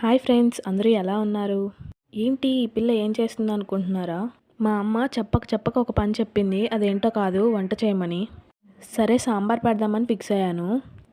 Hi friends, అందరూ ఎలా ఉన్నారు? ఏంటి ఈ పిల్ల ఏం చేస్తుంది అనుకుంటున్నారా? మా అమ్మ చెప్పక ఒక పని చెప్పింది. అదేంటో కాదు, వంట చేయమని. సరే సాంబార్ పెడదామని ఫిక్స్ అయ్యాను.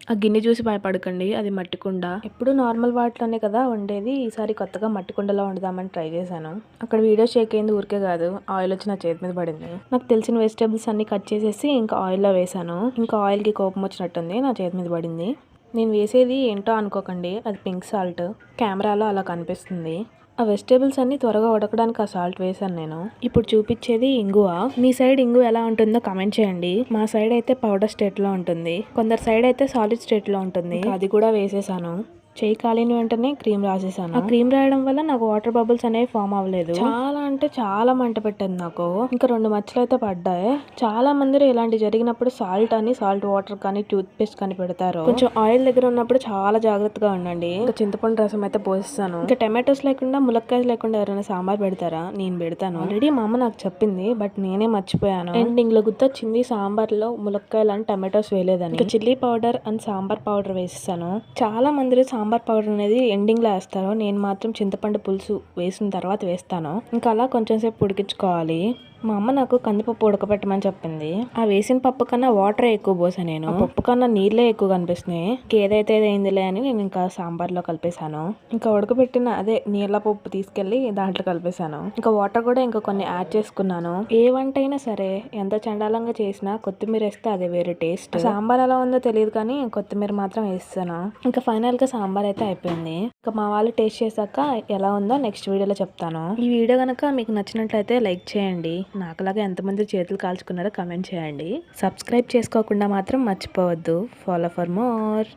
ఆ గిన్నె చూసి భయపడకండి, అది మట్టి కుండ. ఎప్పుడు నార్మల్ వాటిలోనే కదా వండేది. ఈసారి కొత్తగా మట్టి కుండలో వండుదామని ట్రై చేశాను. అక్కడ వీడియో షేక్ అయింది ఊరికే కాదు, ఆయిల్ వచ్చి నా చేతి మీద పడింది. నాకు తెలిసిన వెజిటేబుల్స్ అన్ని కట్ చేసేసి ఇంకా ఆయిల్లో వేసాను. ఇంకా ఆయిల్కి కోపం వచ్చినట్టుంది, నా చేతి మీద పడింది. నేను వేసేది ఏంటో అనుకోకండి, అది పింక్ సాల్ట్. కెమెరాలో అలా కనిపిస్తుంది. ఆ వెజిటేబుల్స్ అన్ని త్వరగా ఉడకడానికి ఆ సాల్ట్ వేసాను నేను. ఇప్పుడు చూపించేది ఇంగువ. మీ సైడ్ ఇంగువ ఎలా ఉంటుందో కమెంట్ చేయండి. మా సైడ్ అయితే పౌడర్ స్టేట్ లో ఉంటుంది, కొందరు సైడ్ అయితే సాలిడ్ స్టేట్ లో ఉంటుంది. అది కూడా వేసేసాను. చేయి కాలిన వెంటనే క్రీమ్ రాసేసాను. ఆ క్రీమ్ రాయడం వల్ల నాకు వాటర్ బబుల్స్ అనేవి ఫామ్ అవ్వలేదు. చాలా అంటే చాలా మంట పెట్టింది నాకు. ఇంకా 2 మచ్చలు అయితే పడ్డాయి. చాలా మంది ఇలాంటి జరిగినప్పుడు సాల్ట్ వాటర్ కానీ టూత్ పేస్ట్ కానీ పెడతారు. కొంచెం ఆయిల్ దగ్గర ఉన్నప్పుడు చాలా జాగ్రత్తగా ఉండండి. ఇంకా చింతపండు రసం అయితే పోసిస్తాను. ఇంకా టమాటోస్ లేకుండా ములక్కాయలు లేకుండా ఎవరైనా సాంబార్ పెడతారా? నేను పెడతాను. ఆల్రెడీ మా అమ్మ నాకు చెప్పింది, బట్ నేనే మర్చిపోయాను. ఎండింగ్ లో గుర్తొచ్చింది, సాంబార్ లో ములక్కాయలు అని టమాటోస్ వేయలేదని. ఇంకా chilli powder and sambar powder వేసేసాను. చాలా మంది సాంబార్ పౌడర్ అనేది ఎండింగ్ లో వేస్తారు. నేను మాత్రం చింతపండు పులుసు వేసిన తర్వాత వేస్తాను. ఇంకా అలా కొంచెం సేపు ఉడికించుకోవాలి. మా అమ్మ నాకు కందిపప్పు ఉడకబెట్టమని చెప్పింది. ఆ వేసిన పప్పు కన్నా వాటర్ ఎక్కువ పోసాను నేను. పప్పు కన్నా నీళ్ళే ఎక్కువ కనిపిస్తున్నాయి. ఏదైతే అయిందిలే అని నేను ఇంకా సాంబార్లో కలిపేశాను. ఇంకా ఉడకబెట్టిన అదే నీళ్ళ పప్పు తీసుకెళ్లి దాంట్లో కలిపేశాను. ఇంకా వాటర్ కూడా ఇంకా కొన్ని యాడ్ చేసుకున్నాను. ఏ వంట అయినా సరే ఎంత చండాలంగా చేసినా కొత్తిమీర వేస్తే అదే వేరే టేస్ట్. సాంబార్ ఎలా ఉందో తెలియదు కానీ కొత్తిమీర మాత్రం వేస్తాను. ఇంకా ఫైనల్ గా సాంబార్ అయితే అయిపోయింది. ఇంకా మా వాళ్ళు టేస్ట్ చేశాక ఎలా ఉందో నెక్స్ట్ వీడియోలో చెప్తాను. ఈ వీడియో కనుక మీకు నచ్చినట్లయితే లైక్ చేయండి. నాకులాగా ఎంతమంది చేతులు కాల్చుకున్నారో కమెంట్ చేయండి. సబ్స్క్రైబ్ చేసుకోకుండా మాత్రం మర్చిపోవద్దు. Follow for more.